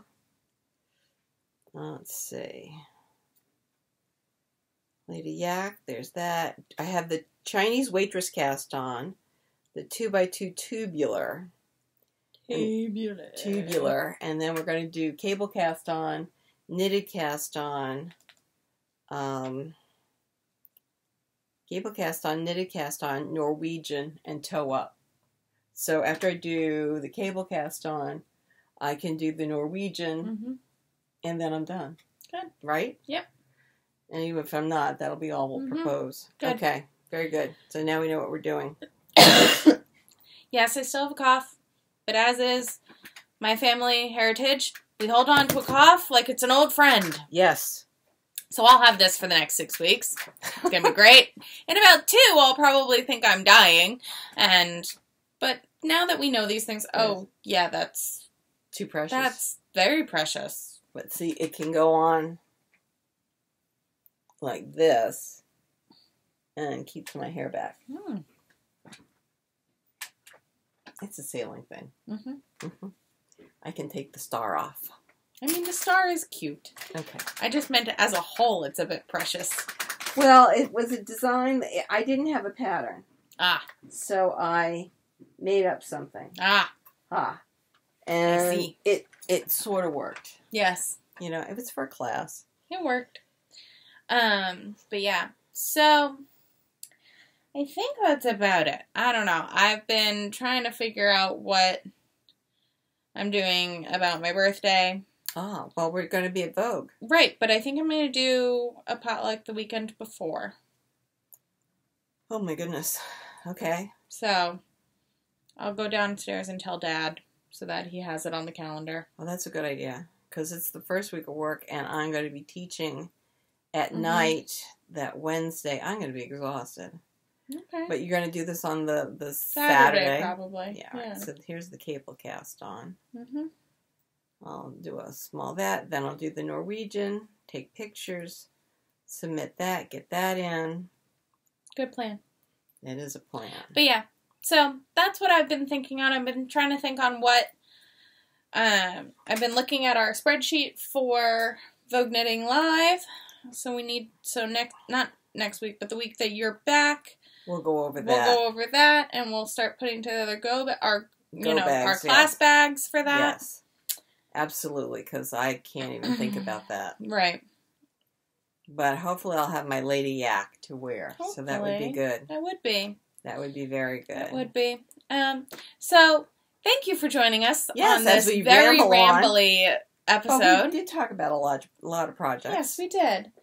Let's see. Lady Yak, there's that. I have the Chinese waitress cast on. The 2x2 tubular. Tubular. And then we're going to do cable cast on, knitted cast on, cable cast on, knitted cast on, Norwegian, and toe up. So after I do the cable cast on, I can do the Norwegian, and then I'm done. Good. Right? Yep. And even if I'm not, that'll be all we'll propose. Good. Okay. Very good. So now we know what we're doing. Yes, I still have a cough, but as is my family heritage, we hold on to a cough like it's an old friend. Yes. So I'll have this for the next 6 weeks. It's going to be great. In about 2, I'll probably think I'm dying. But now that we know these things, yeah, that's... Too precious. That's very precious. But see, it can go on like this and keeps my hair back. It's a sailing thing. I can take the star off. I mean, the star is cute. Okay. I just meant it as a whole, it's a bit precious. Well, it was a design. I didn't have a pattern. So I made up something. And I see. It sort of worked. Yes. You know, it was for a class. It worked. But yeah. So, I think that's about it. I don't know. I've been trying to figure out what I'm doing about my birthday. Oh, well, we're going to be at Vogue. Right, but I think I'm going to do a potluck the weekend before. Oh, my goodness. Okay. So, I'll go downstairs and tell Dad so that he has it on the calendar. Well, that's a good idea because it's the first week of work, and I'm going to be teaching at night that Wednesday. I'm going to be exhausted. Okay. But you're going to do this on the Saturday. Probably. Yeah. Right. So here's the cable cast on. Mm-hmm. I'll do a small that. Then I'll do the Norwegian, take pictures, submit that, get that in. Good plan. It is a plan. But yeah, so that's what I've been thinking on. I've been trying to think on what... I've been looking at our spreadsheet for Vogue Knitting Live. So not next week, but the week that you're back... We'll go over that. We'll go over that, and we'll start putting together our bags, class bags for that. Yes, absolutely, because I can't even think about that. Right. But hopefully I'll have my Lady Yak to wear, so that would be good. That would be. That would be very good. That would be. So, thank you for joining us on this very rambly episode. Oh, we did talk about a lot of projects. Yes, we did.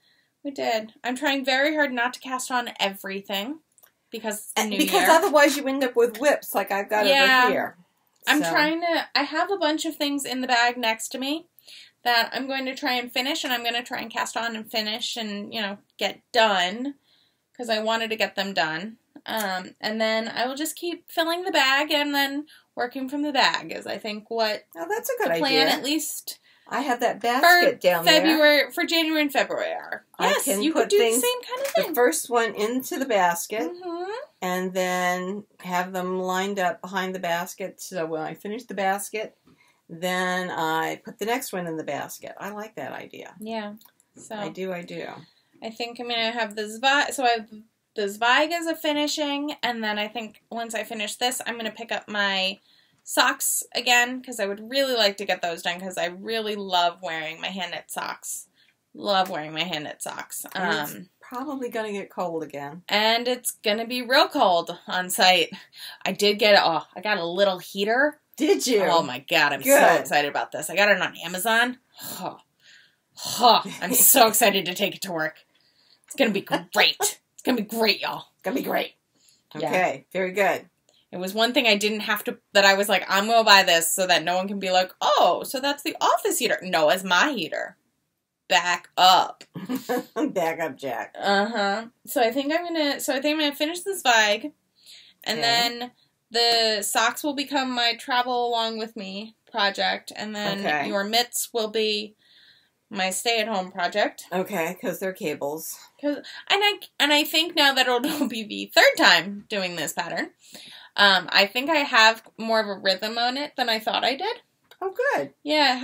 We did. I'm trying very hard not to cast on everything. Because otherwise you end up with whips like I've got over here. I'm trying to... I have a bunch of things in the bag next to me that I'm going to try and finish, and I'm going to try and cast on and finish and, get done. Because I wanted to get them done. And then I will just keep filling the bag and then working from the bag is, I think, what... Oh, that's a good plan, idea. at least... I have that basket down there. For January and February. Yes, you could do the same kind of thing. The first one into the basket, mm-hmm. and then have them lined up behind the basket. So when I finish the basket, then I put the next one in the basket. I like that idea. Yeah. So I do. I think I'm going to have the Zweig. So I have the Zweig as a finishing, and then I think once I finish this, I'm going to pick up my socks again, because I would really like to get those done, because I really love wearing my hand-knit socks. It's probably going to get cold again. And it's going to be real cold on site. I got a little heater. Did you? Oh my god, I'm so excited about this. I got it on Amazon. I'm so excited to take it to work. It's going to be great. It's going to be great, y'all. It's going to be great. Okay, very good. It was one thing I didn't have to, that I was like, I'm going to buy this so that no one can be like, oh, so that's the office heater. No, it's my heater. Back up. Back up, Jack. Uh-huh. So I think I'm going to finish the Zweig. And then the socks will become my travel along with me project. And then your mitts will be my stay-at-home project. Okay, because they're cables. And I think now that it'll be the third time doing this pattern, I think I have more of a rhythm on it than I thought I did. Oh, good. Yeah,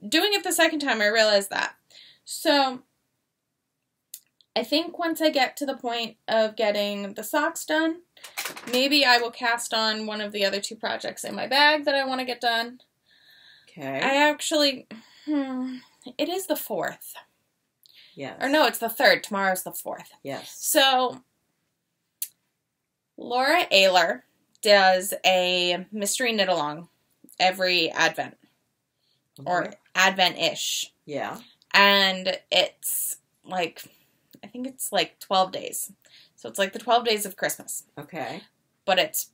doing it the second time, I realized that. So, I think once I get to the point of getting the socks done, maybe I will cast on one of the other two projects in my bag that I want to get done. Okay. I actually... it is the 4th. Yes. Or no, it's the 3rd. Tomorrow's the 4th. Yes. So, Laura Ayler does a mystery knit-along every Advent. Or Advent-ish. Yeah. And it's like, I think it's like 12 days. So it's like the 12 days of Christmas. Okay. But it's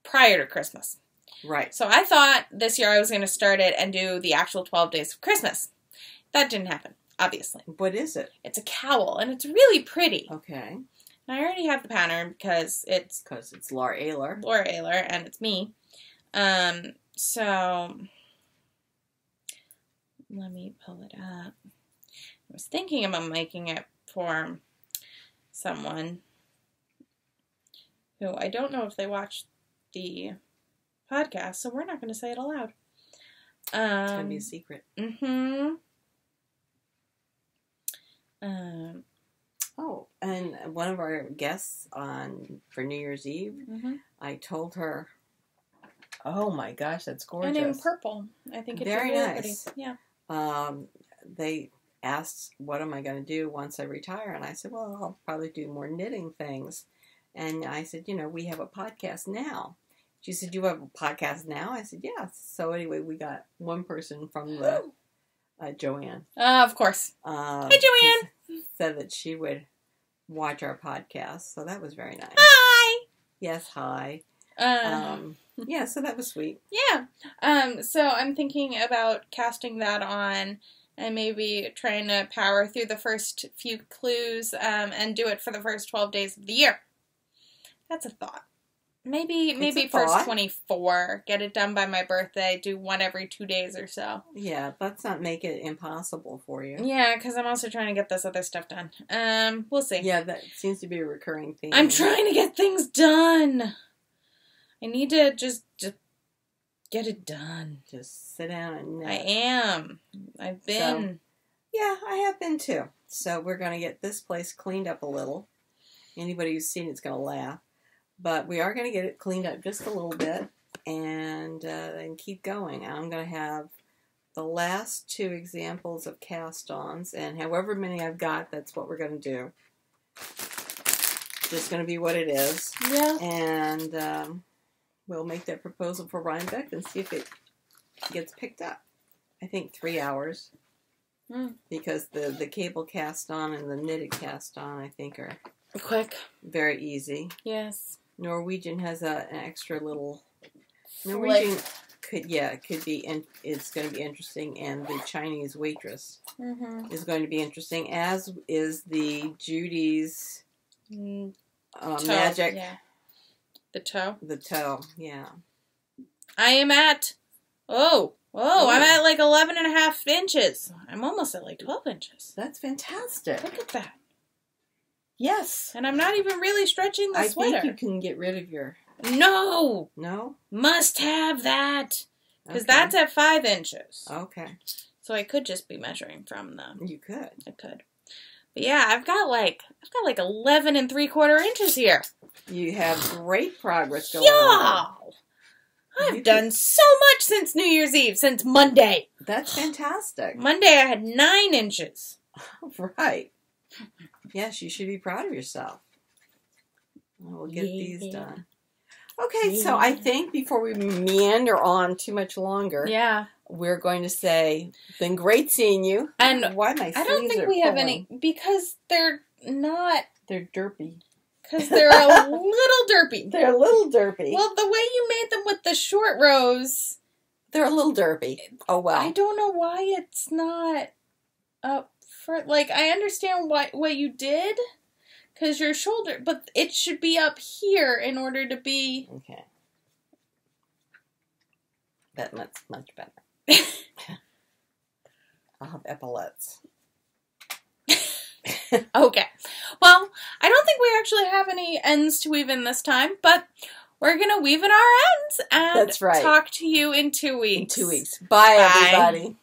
prior to Christmas. Right. So I thought this year I was going to start it and do the actual 12 days of Christmas. That didn't happen, obviously. What is it? It's a cowl, and it's really pretty. Okay. And I already have the pattern because it's Laura Ayler. Laura Ayler, and it's me. So let me pull it up. I was thinking about making it for someone who I don't know if they watch the podcast, so we're not going to say it aloud. It's going to be a secret. Mm-hmm. And one of our guests for New Year's Eve, I told her, oh my gosh, that's gorgeous. And in purple. I think it's very really nice. Pretty. Yeah. They asked, what am I going to do once I retire? And I said, well, I'll probably do more knitting things. And I said, we have a podcast now. She said, do you have a podcast now? I said, yes. So anyway, we got one person from the Joanne. Of course. Hi, Joanne. Said that she would watch our podcast. So that was very nice. Hi. Yes, hi. Yeah, so that was sweet. Yeah. So I'm thinking about casting that on and maybe trying to power through the first few clues and do it for the first 12 days of the year. That's a thought. Maybe first 24. Get it done by my birthday. Do one every 2 days or so. Yeah, let's not make it impossible for you. Yeah, because I'm also trying to get this other stuff done. We'll see. Yeah, that seems to be a recurring theme. I'm trying to get things done. I need to just get it done. Just sit down and knit. I am. I've been. So, yeah, I have been too. So we're going to get this place cleaned up a little. Anybody who's seen it's going to laugh. But we are going to get it cleaned up just a little bit and keep going. I'm going to have the last 2 examples of cast-ons, and however many I've got, that's what we're going to do. Just going to be what it is. Yeah. And we'll make that proposal for Rhinebeck and see if it gets picked up. I think 3 hours. Because the cable cast-on and the knitted cast-on, I think, are quick, very easy. Yes. Norwegian has an extra little. Norwegian could be. It's going to be interesting, and the Chinese waitress is going to be interesting, as is the Judy's magic. Yeah. The toe. The toe. Yeah. I am at. Oh, I'm at like 11.5 inches. I'm almost at like 12 inches. That's fantastic. Look at that. Yes. And I'm not even really stretching the sweater. I think you can get rid of your... No! No? Must have that. Because that's at 5 inches. Okay. So I could just be measuring from them. You could. I could. But yeah, I've got like 11 3/4 inches here. You have great progress going on. I've done so much since New Year's Eve, since Monday. That's fantastic. Monday I had 9 inches. Right. Yes, you should be proud of yourself. We'll get these done. Okay, so I think before we meander on too much longer, we're going to say, been great seeing you. And why my I don't think we have any, because they're not. They're derpy. Because they're a little derpy. They're a little derpy. Well, the way you made them with the short rows. They're a little derpy. Oh, well. I don't know why it's not up for, like, I understand what you did, because your shoulder, but it should be up here in order to be. Okay. That's much better. I'll have epaulets. Okay. Well, I don't think we actually have any ends to weave in this time, but we're going to weave in our ends and That's right. talk to you in 2 weeks. In 2 weeks. Bye, everybody.